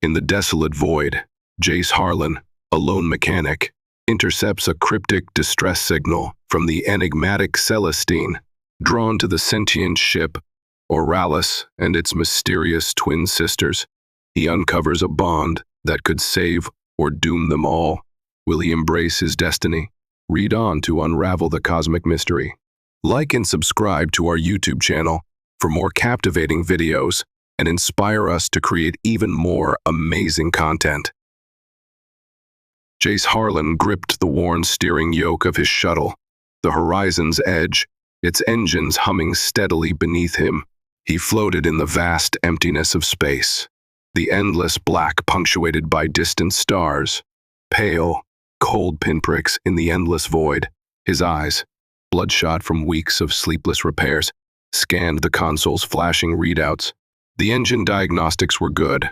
In the desolate void, Jace Harlan, a lone mechanic, intercepts a cryptic distress signal from the enigmatic Celestine, drawn to the sentient ship Auralis and its mysterious twin sisters. He uncovers a bond that could save or doom them all. Will he embrace his destiny? Read on to unravel the cosmic mystery. Like and subscribe to our YouTube channel for more captivating videos and inspire us to create even more amazing content. Jace Harlan gripped the worn steering yoke of his shuttle, the horizon's edge, its engines humming steadily beneath him. He floated in the vast emptiness of space, the endless black punctuated by distant stars, pale, cold pinpricks in the endless void. His eyes, bloodshot from weeks of sleepless repairs, scanned the console's flashing readouts. The engine diagnostics were good.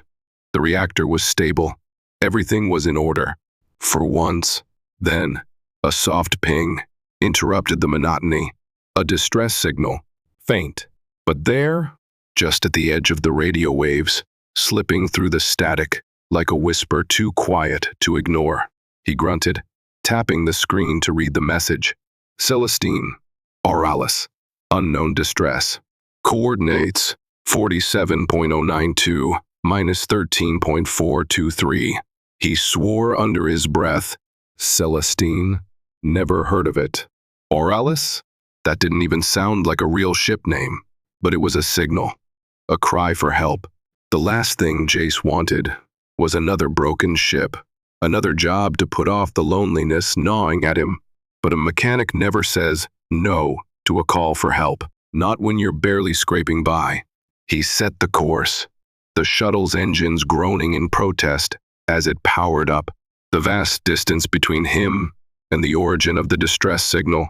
The reactor was stable. Everything was in order. For once, then, a soft ping interrupted the monotony, a distress signal, faint, but there, just at the edge of the radio waves, slipping through the static like a whisper too quiet to ignore. He grunted, tapping the screen to read the message. Celestine, Auralis, unknown distress. Coordinates 47.092 minus 13.423. He swore under his breath. Celestine? Never heard of it. Auralis? That didn't even sound like a real ship name, but it was a signal, a cry for help. The last thing Jace wanted was another broken ship, another job to put off the loneliness gnawing at him. But a mechanic never says no to a call for help, not when you're barely scraping by. He set the course, the shuttle's engines groaning in protest as it powered up. The vast distance between him and the origin of the distress signal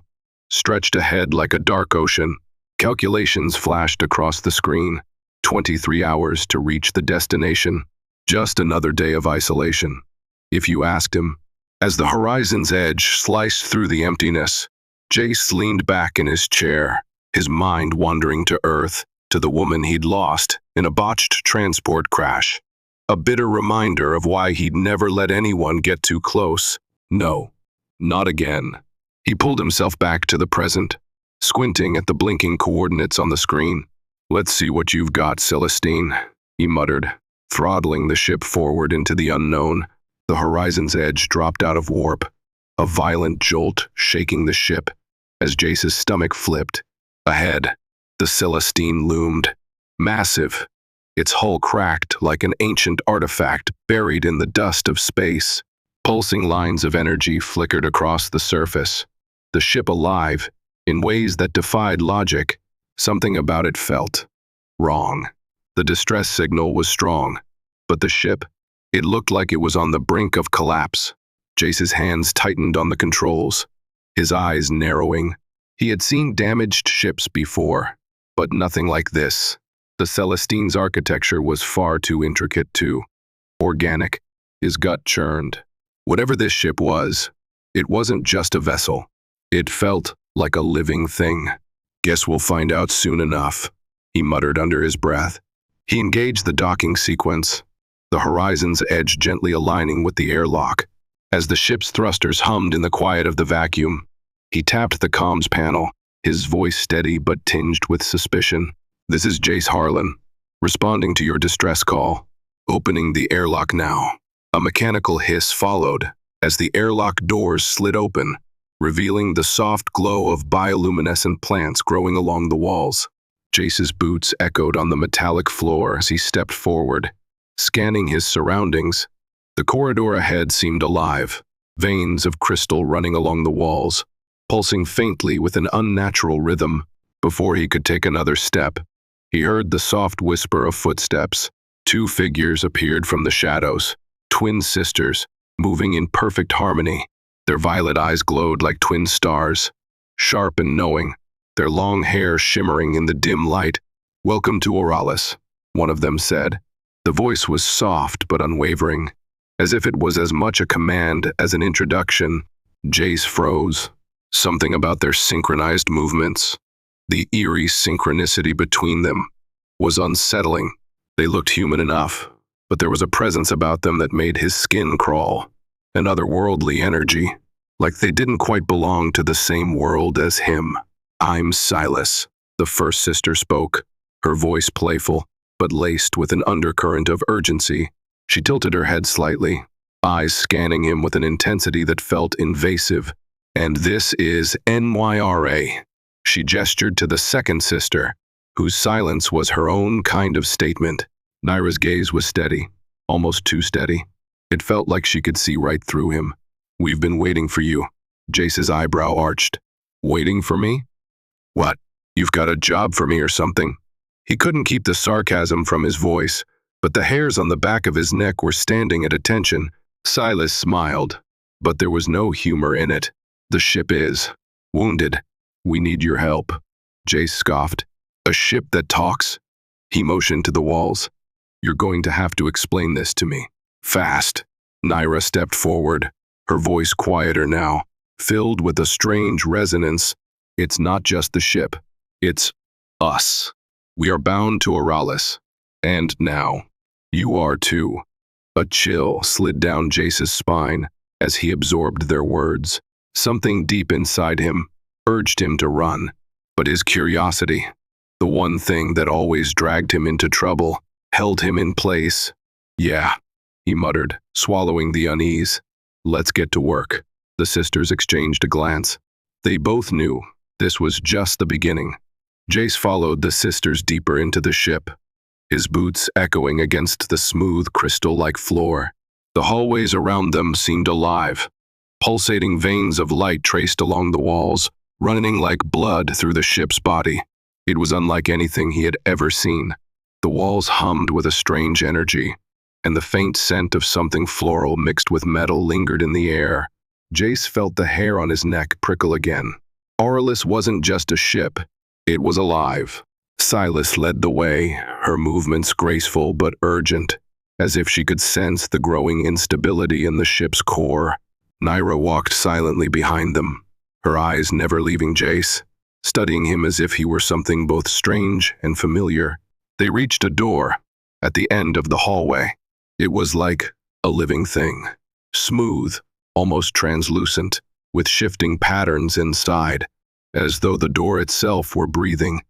stretched ahead like a dark ocean. Calculations flashed across the screen. 23 hours to reach the destination. Just another day of isolation, if you asked him. As the horizon's edge sliced through the emptiness, Jace leaned back in his chair, his mind wandering to Earth, to the woman he'd lost in a botched transport crash. A bitter reminder of why he'd never let anyone get too close. No, not again. He pulled himself back to the present, squinting at the blinking coordinates on the screen. Let's see what you've got, Celestine, he muttered, throttling the ship forward into the unknown. The horizon's edge dropped out of warp, a violent jolt shaking the ship as Jace's stomach flipped. Ahead, the Celestine loomed, massive, its hull cracked like an ancient artifact buried in the dust of space. Pulsing lines of energy flickered across the surface, the ship alive in ways that defied logic. Something about it felt wrong. The distress signal was strong, but the ship, it looked like it was on the brink of collapse. Jace's hands tightened on the controls, his eyes narrowing. He had seen damaged ships before, but nothing like this. The Celestine's architecture was far too intricate, too organic. His gut churned. Whatever this ship was, it wasn't just a vessel. It felt like a living thing. Guess we'll find out soon enough, he muttered under his breath. He engaged the docking sequence, the horizon's edge gently aligning with the airlock. As the ship's thrusters hummed in the quiet of the vacuum, he tapped the comms panel, his voice steady but tinged with suspicion. This is Jace Harlan, responding to your distress call. Opening the airlock now. A mechanical hiss followed as the airlock doors slid open, revealing the soft glow of bioluminescent plants growing along the walls. Jace's boots echoed on the metallic floor as he stepped forward, scanning his surroundings. The corridor ahead seemed alive, veins of crystal running along the walls, pulsing faintly with an unnatural rhythm. Before he could take another step, he heard the soft whisper of footsteps. Two figures appeared from the shadows, twin sisters, moving in perfect harmony. Their violet eyes glowed like twin stars, sharp and knowing, their long hair shimmering in the dim light. "Welcome to Auralis," one of them said. The voice was soft but unwavering, as if it was as much a command as an introduction. Jace froze. Something about their synchronized movements, the eerie synchronicity between them, was unsettling. They looked human enough, but there was a presence about them that made his skin crawl. An otherworldly energy, like they didn't quite belong to the same world as him. "I'm Sylis," the first sister spoke, her voice playful, but laced with an undercurrent of urgency. She tilted her head slightly, eyes scanning him with an intensity that felt invasive. "And this is Nyra." She gestured to the second sister, whose silence was her own kind of statement. Nyra's gaze was steady, almost too steady. It felt like she could see right through him. "We've been waiting for you." Jace's eyebrow arched. "Waiting for me? What? You've got a job for me or something?" He couldn't keep the sarcasm from his voice, but the hairs on the back of his neck were standing at attention. Sylis smiled, but there was no humor in it. "The ship is wounded. We need your help." Jace scoffed. "A ship that talks?" He motioned to the walls. "You're going to have to explain this to me. Fast." Nyra stepped forward, her voice quieter now, filled with a strange resonance. "It's not just the ship. It's us. We are bound to Auralis. And now, you are too." A chill slid down Jace's spine as he absorbed their words. Something deep inside him urged him to run, but his curiosity, the one thing that always dragged him into trouble, held him in place. "Yeah," he muttered, swallowing the unease. "Let's get to work." The sisters exchanged a glance. They both knew this was just the beginning. Jace followed the sisters deeper into the ship, his boots echoing against the smooth, crystal-like floor. The hallways around them seemed alive. Pulsating veins of light traced along the walls, running like blood through the ship's body. It was unlike anything he had ever seen. The walls hummed with a strange energy, and the faint scent of something floral mixed with metal lingered in the air. Jace felt the hair on his neck prickle again. Auralis wasn't just a ship. It was alive. Sylis led the way, her movements graceful but urgent, as if she could sense the growing instability in the ship's core. Nyra walked silently behind them, her eyes never leaving Jace, studying him as if he were something both strange and familiar. They reached a door at the end of the hallway. It was like a living thing, smooth, almost translucent, with shifting patterns inside, as though the door itself were breathing.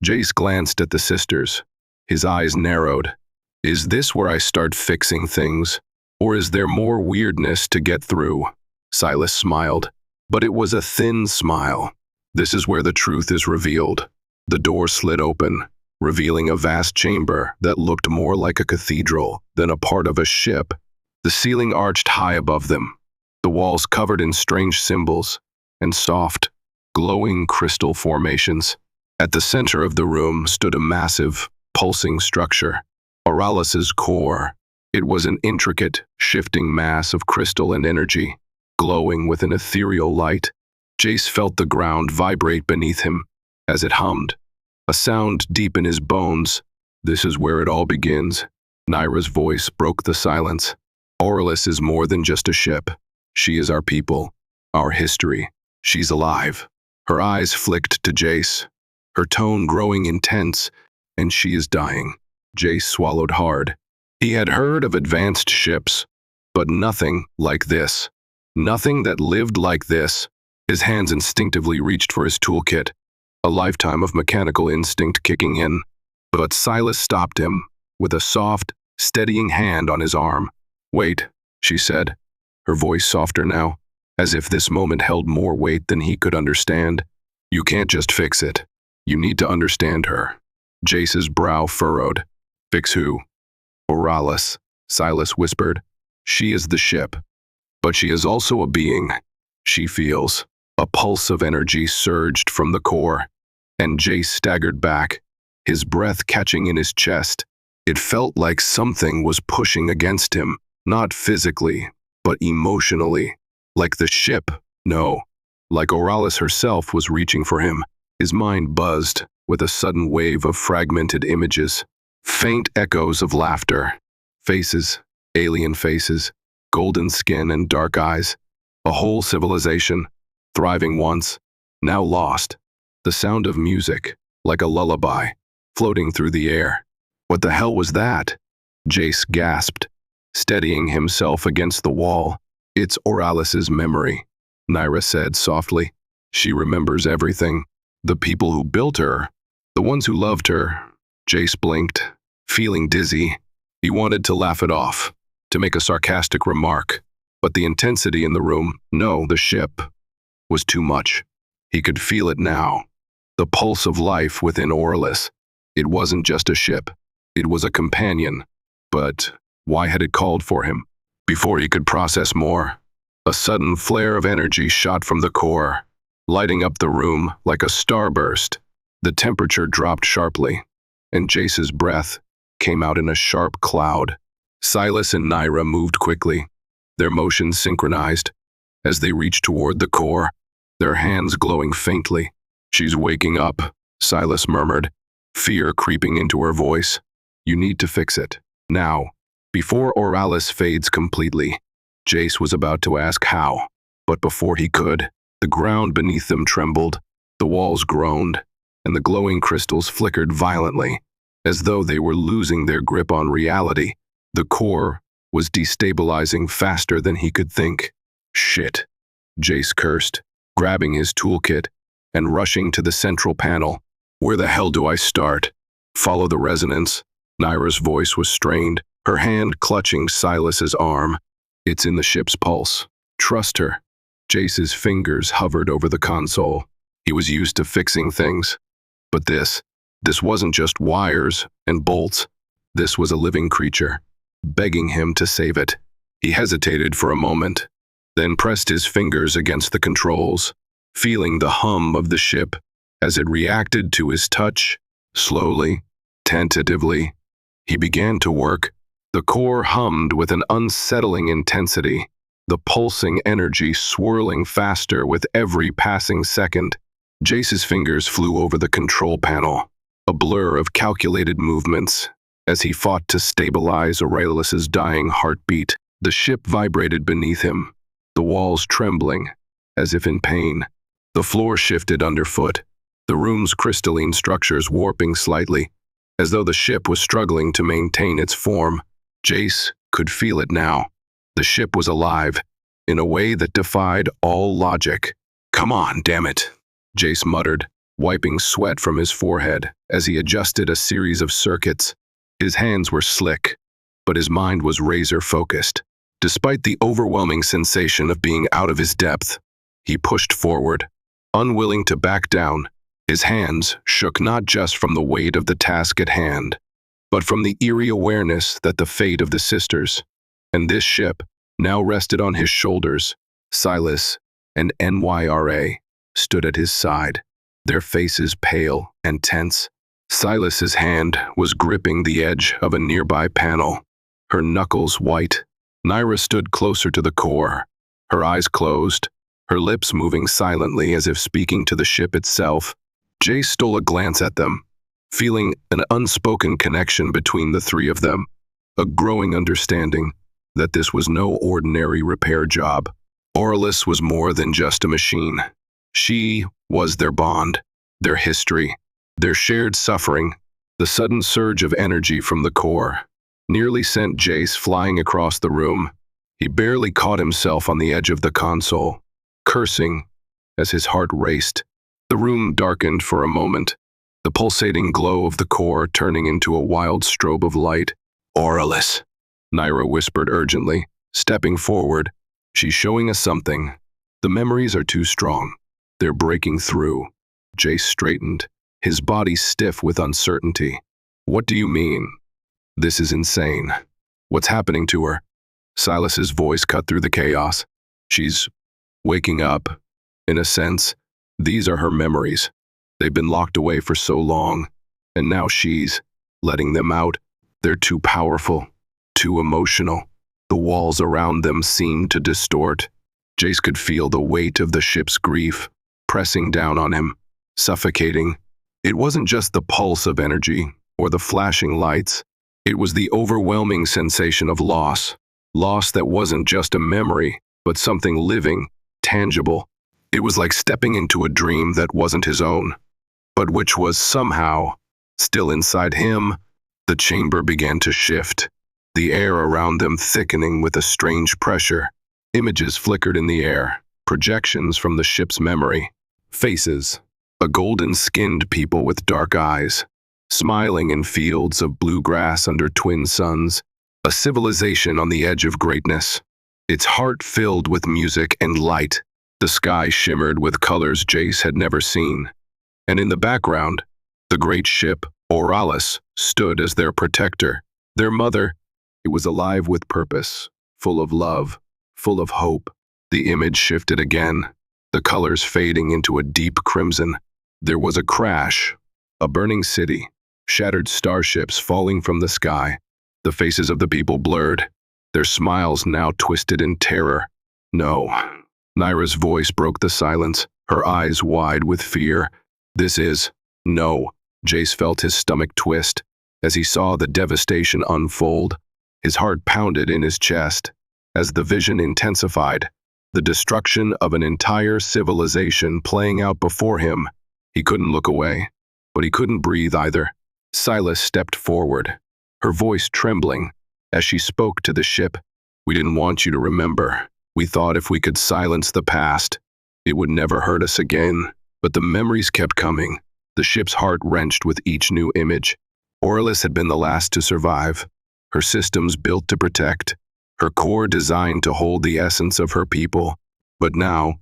Jace glanced at the sisters. His eyes narrowed. "Is this where I start fixing things? Or is there more weirdness to get through?" Sylis smiled, but it was a thin smile. "This is where the truth is revealed." The door slid open, revealing a vast chamber that looked more like a cathedral than a part of a ship. The ceiling arched high above them, the walls covered in strange symbols and soft, glowing crystal formations. At the center of the room stood a massive, pulsing structure, Auralis's core. It was an intricate, shifting mass of crystal and energy, glowing with an ethereal light. Jace felt the ground vibrate beneath him as it hummed, a sound deep in his bones. "This is where it all begins." Nyra's voice broke the silence. "Auralis is more than just a ship. She is our people, our history. She's alive." Her eyes flicked to Jace, her tone growing intense. "And she is dying." Jace swallowed hard. He had heard of advanced ships, but nothing like this. Nothing that lived like this. His hands instinctively reached for his toolkit, a lifetime of mechanical instinct kicking in. But Sylis stopped him, with a soft, steadying hand on his arm. "Wait," she said, her voice softer now, as if this moment held more weight than he could understand. "You can't just fix it. You need to understand her." Jace's brow furrowed. "Fix who?" "Auralis," Sylis whispered. "She is the ship, but she is also a being. She feels." A pulse of energy surged from the core, and Jace staggered back, his breath catching in his chest. It felt like something was pushing against him, not physically, but emotionally. Like the ship, no. Like Auralis herself was reaching for him. His mind buzzed with a sudden wave of fragmented images, faint echoes of laughter, faces, alien faces, golden skin and dark eyes, a whole civilization, thriving once, now lost. The sound of music, like a lullaby, floating through the air. What the hell was that? Jace gasped, steadying himself against the wall. It's Auralis's memory, Nyra said softly. She remembers everything. The people who built her, the ones who loved her. Jace blinked, feeling dizzy. He wanted to laugh it off, to make a sarcastic remark, but the intensity in the room, no, the ship, was too much. He could feel it now, the pulse of life within Auralis. It wasn't just a ship, it was a companion. But why had it called for him? Before he could process more, a sudden flare of energy shot from the core, lighting up the room like a starburst. The temperature dropped sharply, and Jace's breath came out in a sharp cloud. Sylis and Nyra moved quickly, their motions synchronized. As they reached toward the core, their hands glowing faintly. She's waking up, Sylis murmured, fear creeping into her voice. You need to fix it, now, before Auralis fades completely. Jace was about to ask how, but before he could, the ground beneath them trembled, the walls groaned, and the glowing crystals flickered violently, as though they were losing their grip on reality. The core was destabilizing faster than he could think. Shit, Jace cursed, grabbing his toolkit and rushing to the central panel. Where the hell do I start? Follow the resonance. Nyra's voice was strained, her hand clutching Sylis's arm. It's in the ship's pulse. Trust her. Jace's fingers hovered over the console. He was used to fixing things. But this wasn't just wires and bolts. This was a living creature, begging him to save it. He hesitated for a moment, then pressed his fingers against the controls, feeling the hum of the ship as it reacted to his touch. Slowly, tentatively, he began to work. The core hummed with an unsettling intensity, the pulsing energy swirling faster with every passing second. Jace's fingers flew over the control panel, a blur of calculated movements, as he fought to stabilize Auralis's dying heartbeat. The ship vibrated beneath him, the walls trembling, as if in pain. The floor shifted underfoot, the room's crystalline structures warping slightly, as though the ship was struggling to maintain its form. Jace could feel it now. The ship was alive, in a way that defied all logic. Come on, damn it, Jace muttered, wiping sweat from his forehead as he adjusted a series of circuits. His hands were slick, but his mind was razor-focused. Despite the overwhelming sensation of being out of his depth, he pushed forward, unwilling to back down. His hands shook not just from the weight of the task at hand, but from the eerie awareness that the fate of the sisters and this ship now rested on his shoulders. Sylis and Nyra stood at his side, their faces pale and tense. Sylis's hand was gripping the edge of a nearby panel, her knuckles white. Nyra stood closer to the core, her eyes closed, her lips moving silently as if speaking to the ship itself. Jace stole a glance at them, feeling an unspoken connection between the three of them, a growing understanding that this was no ordinary repair job. Auralis was more than just a machine. She was their bond, their history, their shared suffering. The sudden surge of energy from the core nearly sent Jace flying across the room. He barely caught himself on the edge of the console, cursing as his heart raced. The room darkened for a moment, the pulsating glow of the core turning into a wild strobe of light. Auralis, Nyra whispered urgently, stepping forward. She's showing us something. The memories are too strong. They're breaking through. Jace straightened, his body stiff with uncertainty. What do you mean? This is insane. What's happening to her? Sylis's voice cut through the chaos. She's waking up. In a sense, these are her memories. They've been locked away for so long, and now she's letting them out. They're too powerful, too emotional. The walls around them seemed to distort. Jace could feel the weight of the ship's grief pressing down on him, suffocating. It wasn't just the pulse of energy or the flashing lights. It was the overwhelming sensation of loss. Loss that wasn't just a memory, but something living, tangible. It was like stepping into a dream that wasn't his own, but which was somehow still inside him. The chamber began to shift, the air around them thickening with a strange pressure. Images flickered in the air, projections from the ship's memory. Faces, a golden-skinned people with dark eyes, smiling in fields of blue grass under twin suns, a civilization on the edge of greatness. Its heart filled with music and light. The sky shimmered with colors Jace had never seen. And in the background, the great ship, Auralis, stood as their protector, their mother. It was alive with purpose, full of love, full of hope. The image shifted again, the colors fading into a deep crimson. There was a crash, a burning city, shattered starships falling from the sky. The faces of the people blurred, their smiles now twisted in terror. No. Nyra's voice broke the silence, her eyes wide with fear. This is no. Jace felt his stomach twist as he saw the devastation unfold. His heart pounded in his chest as the vision intensified, the destruction of an entire civilization playing out before him. He couldn't look away, but he couldn't breathe either. Sylis stepped forward, her voice trembling as she spoke to the ship. We didn't want you to remember. We thought if we could silence the past, it would never hurt us again. But the memories kept coming, the ship's heart wrenched with each new image. Auralis had been the last to survive, her systems built to protect, her core designed to hold the essence of her people. But now,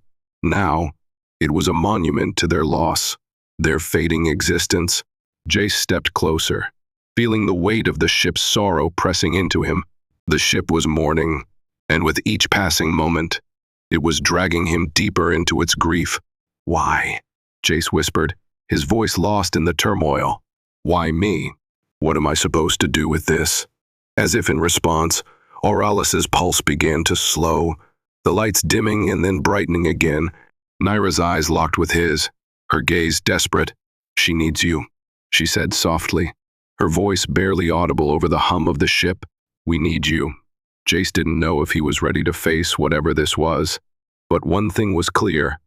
it was a monument to their loss, their fading existence. Jace stepped closer, feeling the weight of the ship's sorrow pressing into him. The ship was mourning, and with each passing moment, it was dragging him deeper into its grief. Why? Jace whispered, his voice lost in the turmoil. Why me? What am I supposed to do with this? As if in response, Auralis's pulse began to slow, the lights dimming and then brightening again. Nyra's eyes locked with his, her gaze desperate. She needs you, she said softly, her voice barely audible over the hum of the ship. We need you. Jace didn't know if he was ready to face whatever this was, but one thing was clear.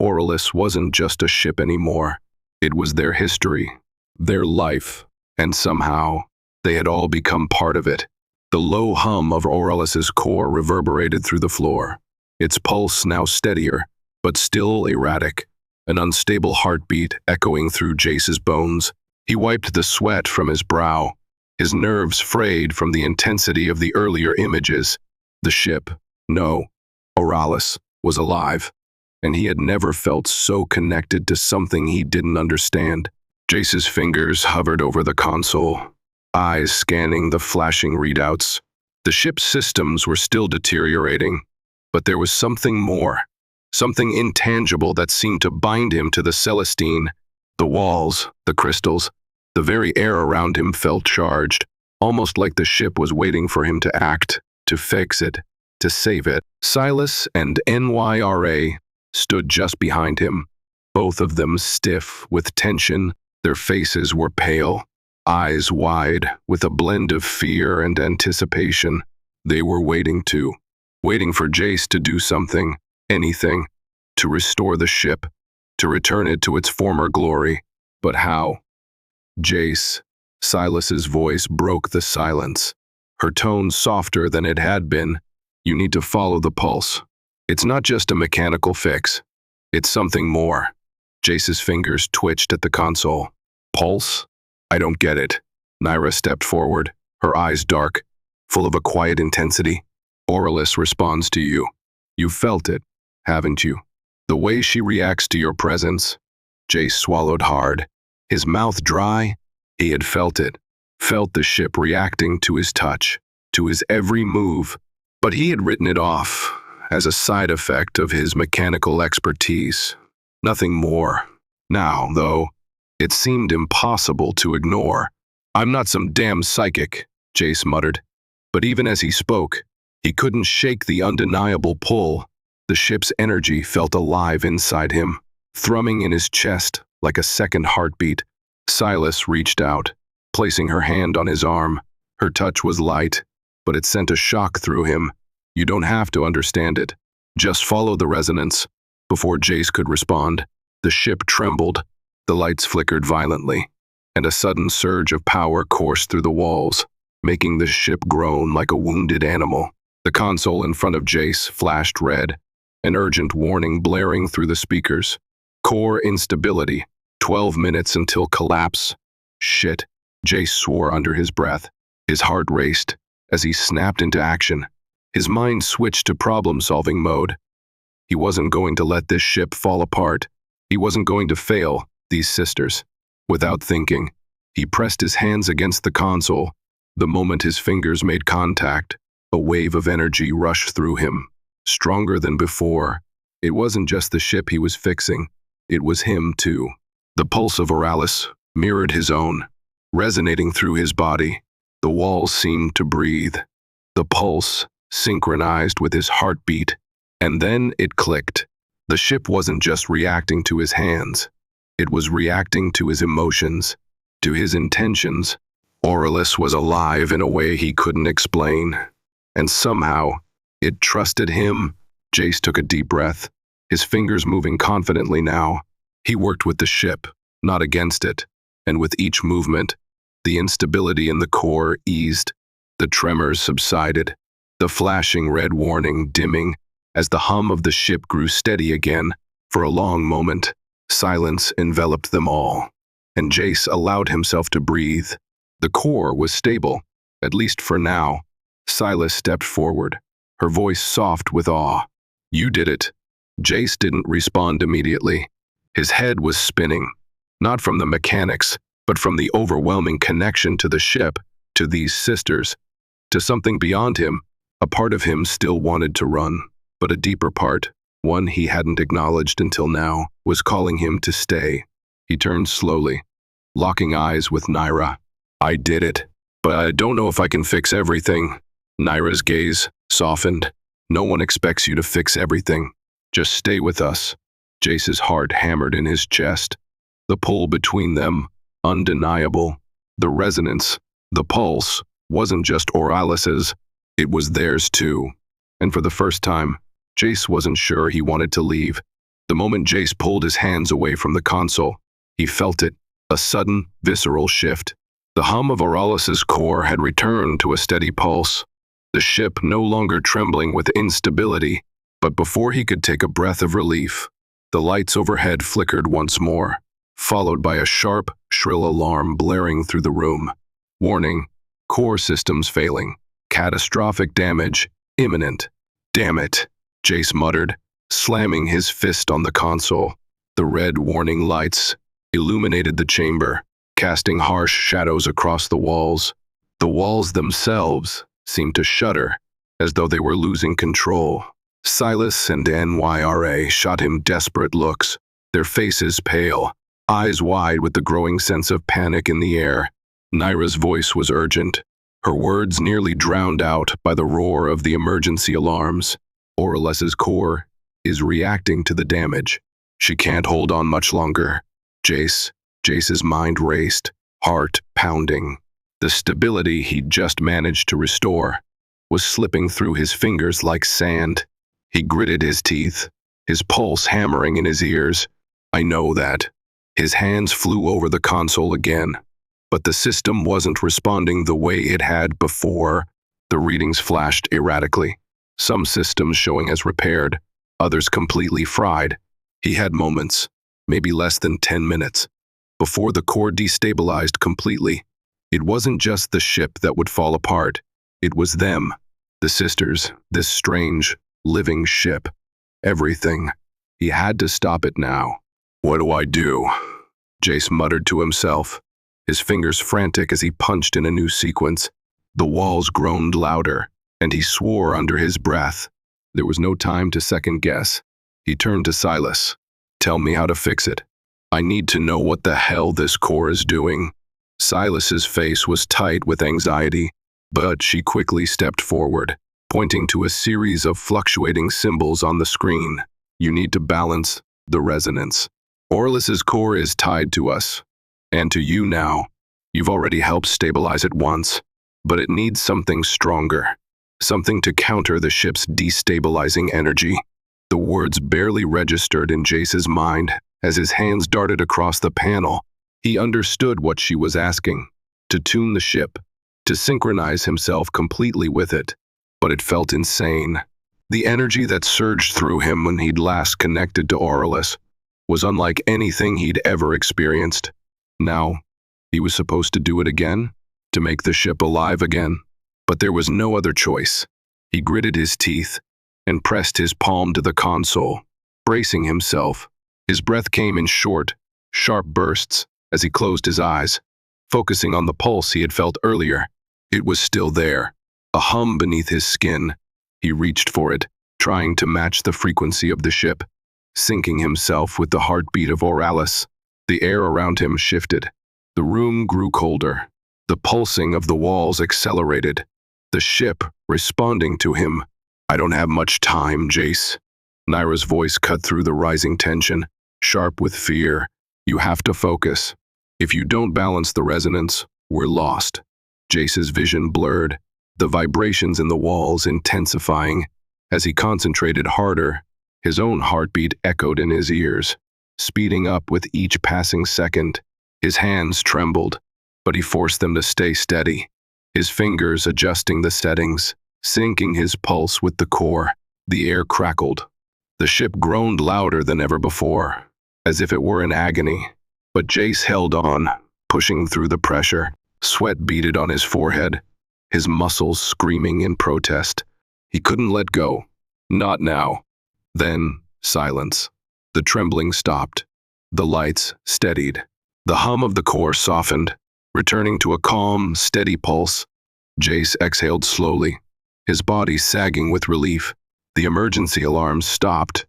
Auralis wasn't just a ship anymore. It was their history, their life, and somehow they had all become part of it. The low hum of Auralis's core reverberated through the floor, its pulse now steadier, but still erratic, an unstable heartbeat echoing through Jace's bones. He wiped the sweat from his brow, his nerves frayed from the intensity of the earlier images. The ship, no, Auralis, was alive, and he had never felt so connected to something he didn't understand. Jace's fingers hovered over the console, eyes scanning the flashing readouts. The ship's systems were still deteriorating, but there was something more, something intangible that seemed to bind him to the Celestine. The walls, the crystals, the very air around him felt charged, almost like the ship was waiting for him to act, to fix it, to save it. Sylis and Nyra stood just behind him, both of them stiff with tension. Their faces were pale, eyes wide with a blend of fear and anticipation. They were waiting for Jace to do something, anything, to restore the ship, to return it to its former glory. But how? Jace, Sylis's voice broke the silence, her tone softer than it had been. You need to follow the pulse. It's not just a mechanical fix. It's something more. Jace's fingers twitched at the console. Pulse? I don't get it. Nyra stepped forward, her eyes dark, full of a quiet intensity. Auralis responds to you. You've felt it, haven't you? The way she reacts to your presence. Jace swallowed hard, his mouth dry. He had felt it, felt the ship reacting to his touch, to his every move, but he had written it off as a side effect of his mechanical expertise. Nothing more. Now, though, it seemed impossible to ignore. I'm not some damn psychic, Jace muttered, but even as he spoke, he couldn't shake the undeniable pull. The ship's energy felt alive inside him, thrumming in his chest like a second heartbeat. Sylis reached out, placing her hand on his arm. Her touch was light, but it sent a shock through him. You don't have to understand it. Just follow the resonance. Before Jace could respond, the ship trembled, the lights flickered violently, and a sudden surge of power coursed through the walls. making the ship groan like a wounded animal. The console in front of Jace flashed red, an urgent warning blaring through the speakers. Core instability, 12 minutes until collapse. Shit, Jace swore under his breath. His heart raced as he snapped into action. His mind switched to problem-solving mode. He wasn't going to let this ship fall apart. He wasn't going to fail these sisters. Without thinking, he pressed his hands against the console. The moment his fingers made contact, a wave of energy rushed through him, stronger than before. It wasn't just the ship he was fixing. It was him, too. The pulse of Auralis mirrored his own, resonating through his body. The walls seemed to breathe. The pulse synchronized with his heartbeat. And then it clicked. The ship wasn't just reacting to his hands. It was reacting to his emotions, to his intentions. Auralis was alive in a way he couldn't explain. And somehow, it trusted him. Jace took a deep breath, his fingers moving confidently now. He worked with the ship, not against it. And with each movement, the instability in the core eased. The tremors subsided, the flashing red warning dimming as the hum of the ship grew steady again. For a long moment, silence enveloped them all, and Jace allowed himself to breathe. The core was stable, at least for now. Sylis stepped forward, her voice soft with awe. "You did it." Jace didn't respond immediately. His head was spinning, not from the mechanics, but from the overwhelming connection to the ship, to these sisters, to something beyond him. A part of him still wanted to run, but a deeper part, one he hadn't acknowledged until now, was calling him to stay. He turned slowly, locking eyes with Nyra. "I did it, but I don't know if I can fix everything." Nyra's gaze softened. "No one expects you to fix everything. Just stay with us." Jace's heart hammered in his chest. The pull between them, undeniable. The resonance, the pulse, wasn't just Auralis's, it was theirs too. And for the first time, Jace wasn't sure he wanted to leave. The moment Jace pulled his hands away from the console, he felt it, a sudden, visceral shift. The hum of Auralis's core had returned to a steady pulse, the ship no longer trembling with instability. But before he could take a breath of relief, the lights overhead flickered once more, followed by a sharp, shrill alarm blaring through the room. Warning, core systems failing. Catastrophic damage, imminent. "Damn it," Jace muttered, slamming his fist on the console. The red warning lights illuminated the chamber, casting harsh shadows across the walls. The walls themselves seemed to shudder, as though they were losing control. Sylis and Nyra shot him desperate looks, their faces pale, eyes wide with the growing sense of panic in the air. Nyra's voice was urgent, her words nearly drowned out by the roar of the emergency alarms. Auralis's core is reacting to the damage. She can't hold on much longer. Jace's mind raced, heart pounding. The stability he'd just managed to restore was slipping through his fingers like sand. He gritted his teeth, his pulse hammering in his ears. "I know that." His hands flew over the console again, but the system wasn't responding the way it had before. The readings flashed erratically, some systems showing as repaired, others completely fried. He had moments, maybe less than 10 minutes, before the core destabilized completely. It wasn't just the ship that would fall apart. It was them, the sisters, this strange, living ship. Everything. He had to stop it now. "What do I do?" Jace muttered to himself, his fingers frantic as he punched in a new sequence. The walls groaned louder, and he swore under his breath. There was no time to second guess. He turned to Sylis. "Tell me how to fix it. I need to know what the hell this core is doing." Sylis's face was tight with anxiety, but she quickly stepped forward, pointing to a series of fluctuating symbols on the screen. "You need to balance the resonance. Auralis's core is tied to us, and to you now. You've already helped stabilize it once, but it needs something stronger, something to counter the ship's destabilizing energy." The words barely registered in Jace's mind as his hands darted across the panel. He understood what she was asking: to tune the ship, to synchronize himself completely with it, but it felt insane. The energy that surged through him when he'd last connected to Auralis was unlike anything he'd ever experienced. Now, he was supposed to do it again, to make the ship alive again, but there was no other choice. He gritted his teeth and pressed his palm to the console, bracing himself. His breath came in short, sharp bursts as he closed his eyes, focusing on the pulse he had felt earlier. It was still there, a hum beneath his skin. He reached for it, trying to match the frequency of the ship, syncing himself with the heartbeat of Auralis. The air around him shifted. The room grew colder. The pulsing of the walls accelerated, the ship responding to him. "I don't have much time, Jace." Nyra's voice cut through the rising tension, sharp with fear. "You have to focus. If you don't balance the resonance, we're lost." Jace's vision blurred, the vibrations in the walls intensifying. As he concentrated harder, his own heartbeat echoed in his ears, speeding up with each passing second. His hands trembled, but he forced them to stay steady, his fingers adjusting the settings, syncing his pulse with the core. The air crackled. The ship groaned louder than ever before, as if it were in agony. But Jace held on, pushing through the pressure. Sweat beaded on his forehead, his muscles screaming in protest. He couldn't let go. Not now. Then, silence. The trembling stopped. The lights steadied. The hum of the core softened, returning to a calm, steady pulse. Jace exhaled slowly, his body sagging with relief. The emergency alarms stopped,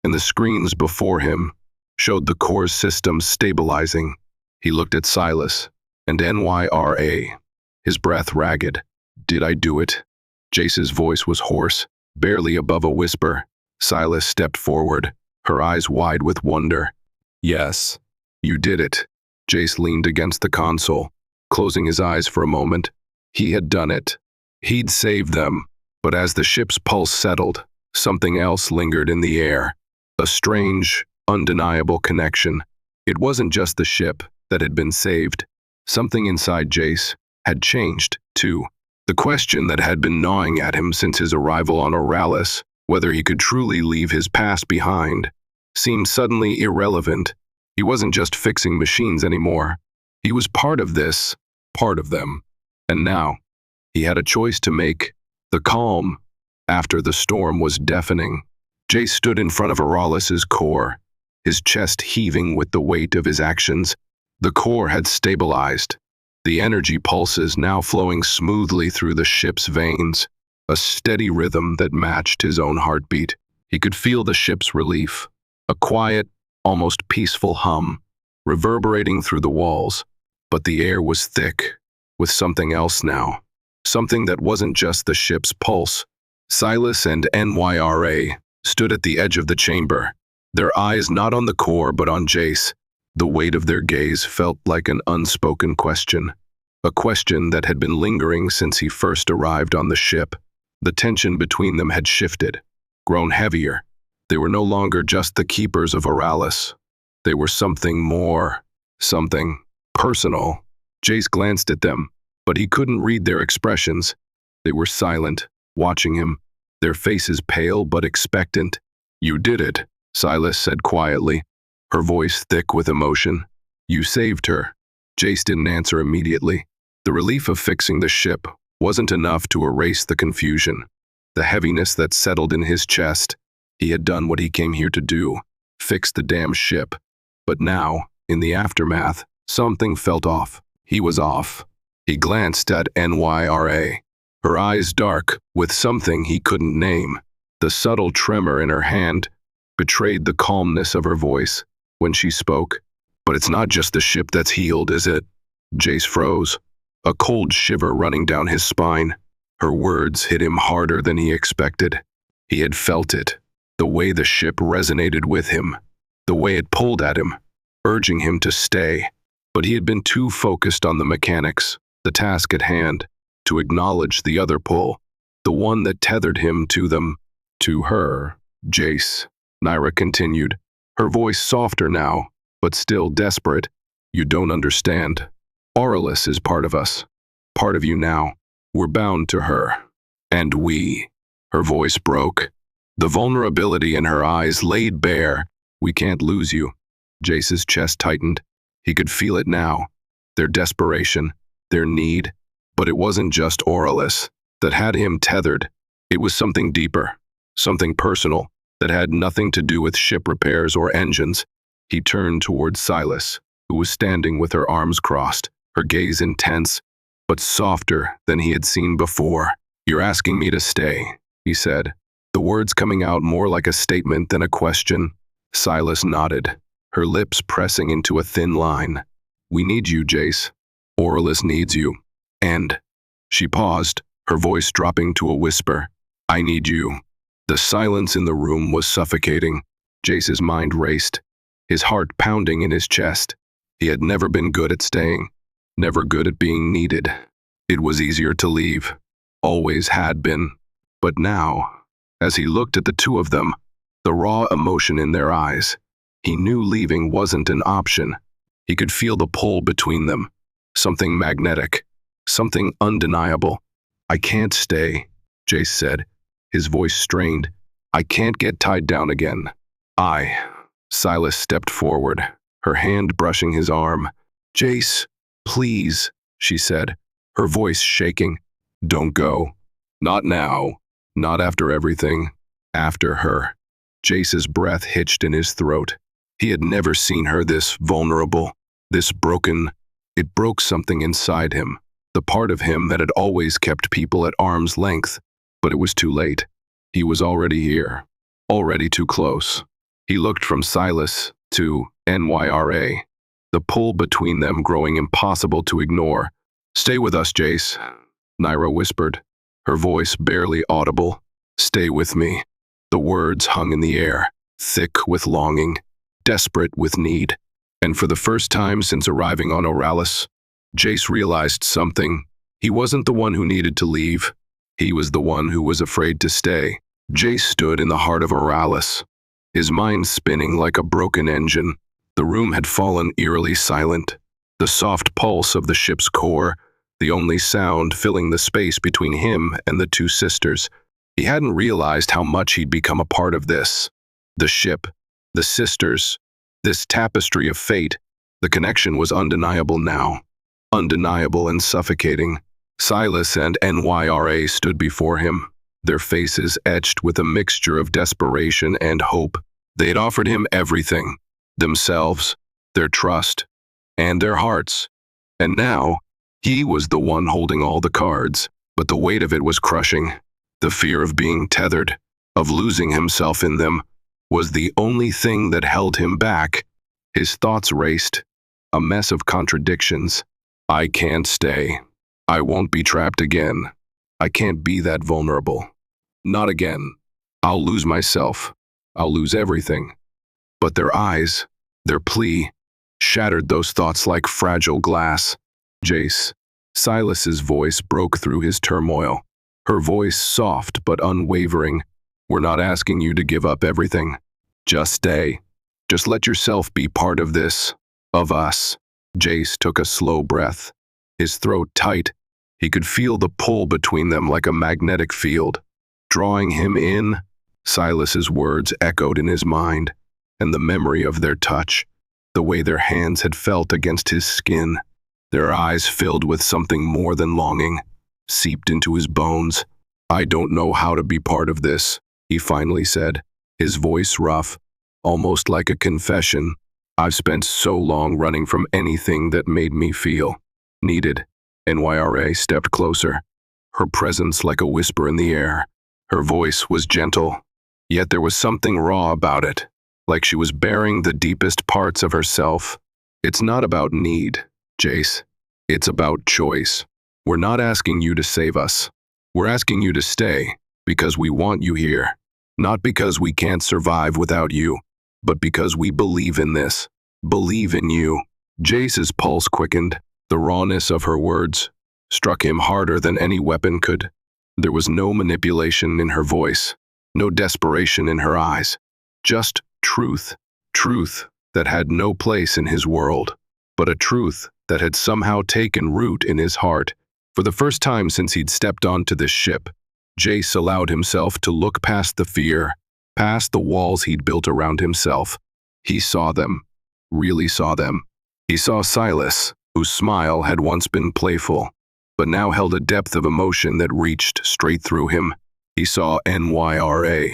and the screens before him showed the core's system stabilizing. He looked at Sylis and Nyra, his breath ragged. "Did I do it?" Jace's voice was hoarse, barely above a whisper. Sylis stepped forward, her eyes wide with wonder. "Yes, you did it." Jace leaned against the console, closing his eyes for a moment. He had done it. He'd saved them. But as the ship's pulse settled, something else lingered in the air. A strange, undeniable connection. It wasn't just the ship that had been saved. Something inside Jace had changed, too. The question that had been gnawing at him since his arrival on Auralis, whether he could truly leave his past behind, seemed suddenly irrelevant. He wasn't just fixing machines anymore. He was part of this, part of them. And now, he had a choice to make. The calm after the storm was deafening. Jace stood in front of Auralis's core, his chest heaving with the weight of his actions. The core had stabilized, the energy pulses now flowing smoothly through the ship's veins, a steady rhythm that matched his own heartbeat. He could feel the ship's relief, a quiet, almost peaceful hum, reverberating through the walls. But the air was thick, with something else now, something that wasn't just the ship's pulse. Sylis and Nyra stood at the edge of the chamber, their eyes not on the core but on Jace. The weight of their gaze felt like an unspoken question, a question that had been lingering since he first arrived on the ship. The tension between them had shifted, grown heavier. They were no longer just the keepers of Auralis. They were something more, something personal. Jace glanced at them, but he couldn't read their expressions. They were silent, watching him, their faces pale but expectant. "You did it," Sylis said quietly, her voice thick with emotion. "You saved her." Jace didn't answer immediately. The relief of fixing the ship wasn't enough to erase the confusion, the heaviness that settled in his chest. He had done what he came here to do, fix the damn ship. But now, in the aftermath, something felt off. He was off. He glanced at Nyra, her eyes dark with something he couldn't name. The subtle tremor in her hand betrayed the calmness of her voice when she spoke. "But it's not just the ship that's healed, is it?" Jace froze, a cold shiver running down his spine. Her words hit him harder than he expected. He had felt it, the way the ship resonated with him, the way it pulled at him, urging him to stay. But he had been too focused on the mechanics, the task at hand, to acknowledge the other pull, the one that tethered him to them, to her. "Jace," Nyra continued, her voice softer now, but still desperate. "You don't understand. Auralis is part of us, part of you now. We're bound to her. And we. Her voice broke. The vulnerability in her eyes laid bare. We can't lose you. Jace's chest tightened. He could feel it now. Their desperation, their need. But it wasn't just Auralis that had him tethered. It was something deeper, something personal, that had nothing to do with ship repairs or engines. He turned towards Sylis, who was standing with her arms crossed, her gaze intense, but softer than he had seen before. "You're asking me to stay," he said, the words coming out more like a statement than a question. Sylis nodded, her lips pressing into a thin line. "We need you, Jace. Auralis needs you. And..." She paused, her voice dropping to a whisper. "I need you." The silence in the room was suffocating. Jace's mind raced, his heart pounding in his chest. He had never been good at staying, never good at being needed. It was easier to leave, always had been. But now, as he looked at the two of them, the raw emotion in their eyes, he knew leaving wasn't an option. He could feel the pull between them, something magnetic, something undeniable. "I can't stay," Jace said, his voice strained. "I can't get tied down again." Sylis stepped forward, her hand brushing his arm. "Jace, please," she said, her voice shaking. "Don't go. Not now. Not after everything. After her." Jace's breath hitched in his throat. He had never seen her this vulnerable, this broken. It broke something inside him, the part of him that had always kept people at arm's length. But it was too late. He was already here, already too close. He looked from Sylis to Nyra, the pull between them growing impossible to ignore. "Stay with us, Jace," Nyra whispered, her voice barely audible. "Stay with me." The words hung in the air, thick with longing, desperate with need. And for the first time since arriving on Auralis, Jace realized something. He wasn't the one who needed to leave. He was the one who was afraid to stay. Jace stood in the heart of Auralis, his mind spinning like a broken engine. The room had fallen eerily silent, the soft pulse of the ship's core, the only sound filling the space between him and the two sisters. He hadn't realized how much he'd become a part of this. The ship, the sisters, this tapestry of fate. The connection was undeniable now, undeniable and suffocating. Sylis and Nyra stood before him, their faces etched with a mixture of desperation and hope. They had offered him everything, themselves, their trust, and their hearts. And now, he was the one holding all the cards, but the weight of it was crushing. The fear of being tethered, of losing himself in them, was the only thing that held him back. His thoughts raced, a mess of contradictions. "I can't stay. I won't be trapped again. I can't be that vulnerable. Not again. I'll lose myself. I'll lose everything." But their eyes, their plea, shattered those thoughts like fragile glass. "Jace." Sylis's voice broke through his turmoil, her voice soft but unwavering. "We're not asking you to give up everything. Just stay. Just let yourself be part of this, of us." Jace took a slow breath, his throat tight. He could feel the pull between them like a magnetic field, drawing him in. Sylis's words echoed in his mind, and the memory of their touch, the way their hands had felt against his skin. Their eyes filled with something more than longing, seeped into his bones. "I don't know how to be part of this," he finally said, his voice rough, almost like a confession. "I've spent so long running from anything that made me feel needed." Nyra stepped closer, her presence like a whisper in the air. Her voice was gentle, yet there was something raw about it, like she was bearing the deepest parts of herself. "It's not about need, Jace. It's about choice. We're not asking you to save us. We're asking you to stay because we want you here. Not because we can't survive without you, but because we believe in this. Believe in you." Jace's pulse quickened. The rawness of her words struck him harder than any weapon could. There was no manipulation in her voice, no desperation in her eyes. Just truth. Truth that had no place in his world, but a truth that had somehow taken root in his heart. For the first time since he'd stepped onto this ship, Jace allowed himself to look past the fear, past the walls he'd built around himself. He saw them, really saw them. He saw Sylis, whose smile had once been playful, but now held a depth of emotion that reached straight through him. He saw Nyra,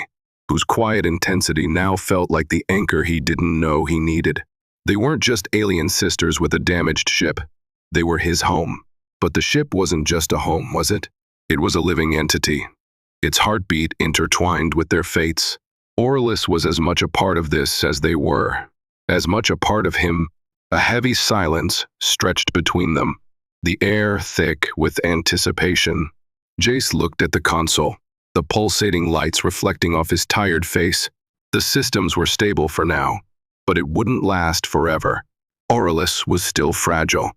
whose quiet intensity now felt like the anchor he didn't know he needed. They weren't just alien sisters with a damaged ship. They were his home. But the ship wasn't just a home, was it? It was a living entity, its heartbeat intertwined with their fates. Auralis was as much a part of this as they were, as much a part of him. A heavy silence stretched between them, the air thick with anticipation. Jace looked at the console, the pulsating lights reflecting off his tired face. The systems were stable for now, but it wouldn't last forever. Auralis was still fragile,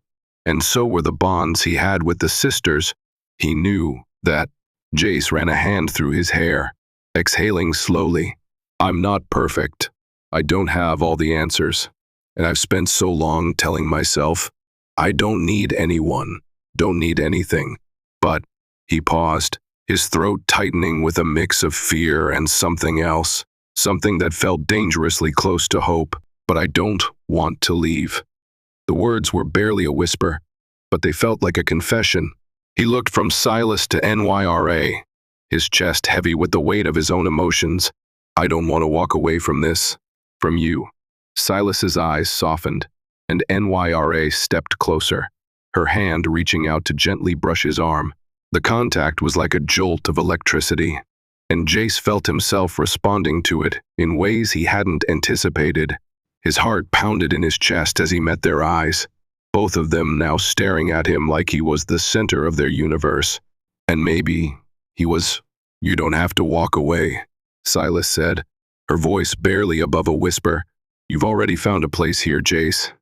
and so were the bonds he had with the sisters. He knew that. Jace ran a hand through his hair, exhaling slowly. I'm not perfect. I don't have all the answers. And I've spent so long telling myself, I don't need anyone, don't need anything. But he paused, his throat tightening with a mix of fear and something else, something that felt dangerously close to hope. But I don't want to leave. The words were barely a whisper, but they felt like a confession. He looked from Sylis to Nyra, his chest heavy with the weight of his own emotions. I don't want to walk away from this, from you. Sylis's eyes softened, and Nyra stepped closer, her hand reaching out to gently brush his arm. The contact was like a jolt of electricity, and Jace felt himself responding to it in ways he hadn't anticipated. His heart pounded in his chest as he met their eyes, both of them now staring at him like he was the center of their universe. And maybe he was. You don't have to walk away, Sylis said, her voice barely above a whisper. You've already found a place here, Jace.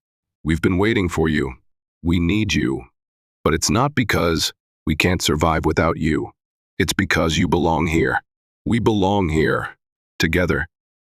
We've been waiting for you. We need you. But it's not because we can't survive without you. It's because you belong here. We belong here. Together.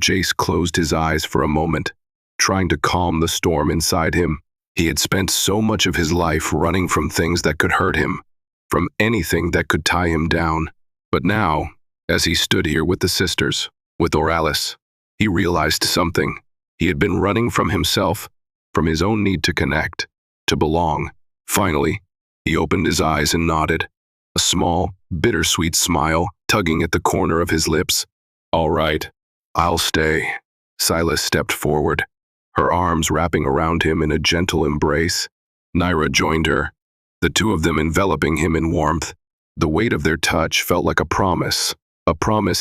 Jace closed his eyes for a moment, trying to calm the storm inside him. He had spent so much of his life running from things that could hurt him, from anything that could tie him down. But now, as he stood here with the sisters, with Auralis, he realized something. He had been running from himself, from his own need to connect, to belong. Finally, he opened his eyes and nodded, a small, bittersweet smile tugging at the corner of his lips. All right, I'll stay. Sylis stepped forward, her arms wrapping around him in a gentle embrace. Nyra joined her, the two of them enveloping him in warmth. The weight of their touch felt like a promise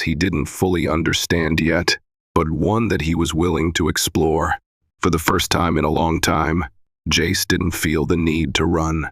he didn't fully understand yet, but one that he was willing to explore. For the first time in a long time, Jace didn't feel the need to run.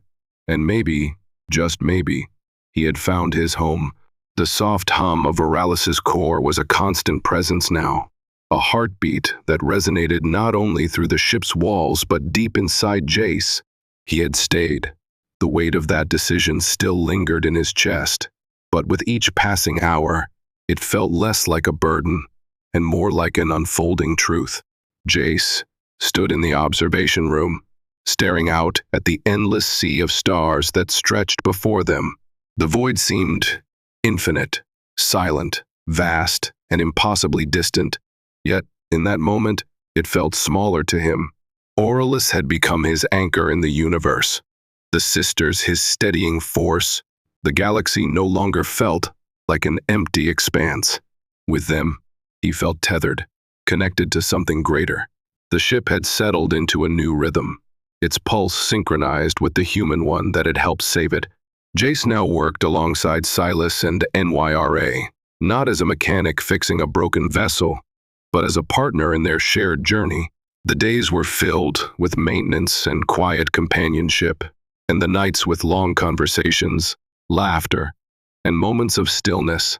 And maybe, just maybe, he had found his home. The soft hum of Auralis's core was a constant presence now, a heartbeat that resonated not only through the ship's walls but deep inside Jace. He had stayed. The weight of that decision still lingered in his chest, but with each passing hour, it felt less like a burden and more like an unfolding truth. Jace stood in the observation room, staring out at the endless sea of stars that stretched before them. The void seemed infinite, silent, vast, and impossibly distant. Yet, in that moment, it felt smaller to him. Auralis had become his anchor in the universe, the sisters his steadying force. The galaxy no longer felt like an empty expanse. With them, he felt tethered, connected to something greater. The ship had settled into a new rhythm, its pulse synchronized with the human one that had helped save it. Jace now worked alongside Sylis and Nyra, not as a mechanic fixing a broken vessel, but as a partner in their shared journey. The days were filled with maintenance and quiet companionship, and the nights with long conversations, laughter, and moments of stillness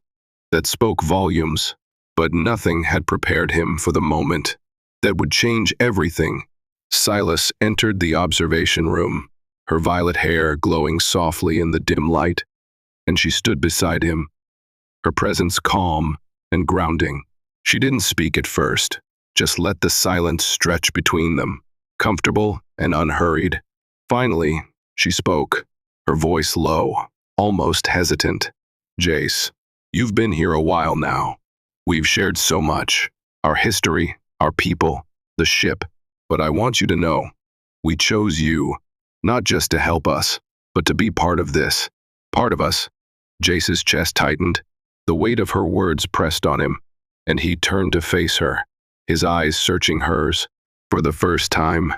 that spoke volumes. But nothing had prepared him for the moment that would change everything. Sylis entered the observation room, her violet hair glowing softly in the dim light, and she stood beside him, her presence calm and grounding. She didn't speak at first, just let the silence stretch between them, comfortable and unhurried. Finally, she spoke, her voice low, almost hesitant. "Jace, you've been here a while now. We've shared so much. Our history, our people, the ship. But I want you to know, we chose you, not just to help us, but to be part of this. Part of us." Jace's chest tightened. The weight of her words pressed on him, and he turned to face her, his eyes searching hers. For the first time,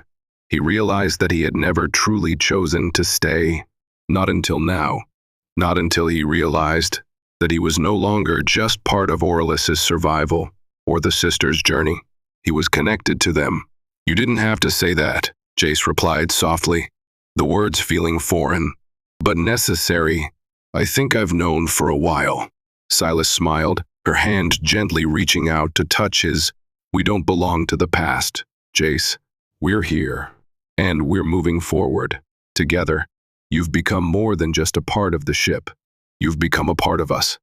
he realized that he had never truly chosen to stay. Not until now. Not until he realized that he was no longer just part of Auralis's survival or the sisters' journey. He was connected to them. "You didn't have to say that," Jace replied softly, the words feeling foreign, "but necessary. I think I've known for a while." Sylis smiled, her hand gently reaching out to touch his. "We don't belong to the past, Jace. We're here, and we're moving forward. Together, you've become more than just a part of the ship. You've become a part of us."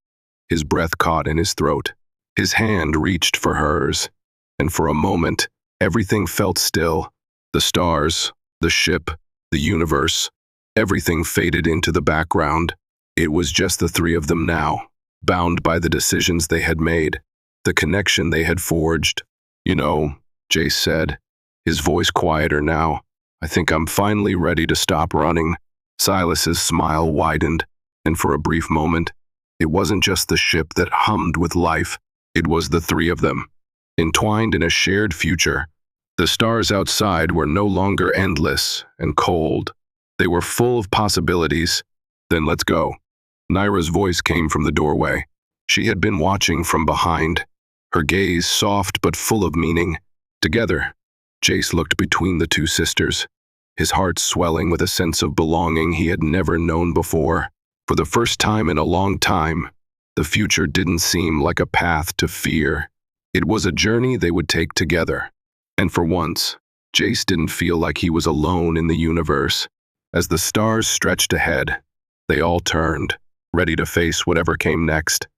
His breath caught in his throat. His hand reached for hers, and for a moment, everything felt still. The stars, the ship, the universe, everything faded into the background. It was just the three of them now, bound by the decisions they had made, the connection they had forged. "You know," Jace said, his voice quieter now, "I think I'm finally ready to stop running." Sylis's smile widened, and for a brief moment, it wasn't just the ship that hummed with life, it was the three of them, entwined in a shared future. The stars outside were no longer endless and cold. They were full of possibilities. "Then let's go." Nyra's voice came from the doorway. She had been watching from behind, her gaze soft but full of meaning. Together, Jace looked between the two sisters, his heart swelling with a sense of belonging he had never known before. For the first time in a long time, the future didn't seem like a path to fear. It was a journey they would take together. And for once, Jace didn't feel like he was alone in the universe. As the stars stretched ahead, they all turned, ready to face whatever came next.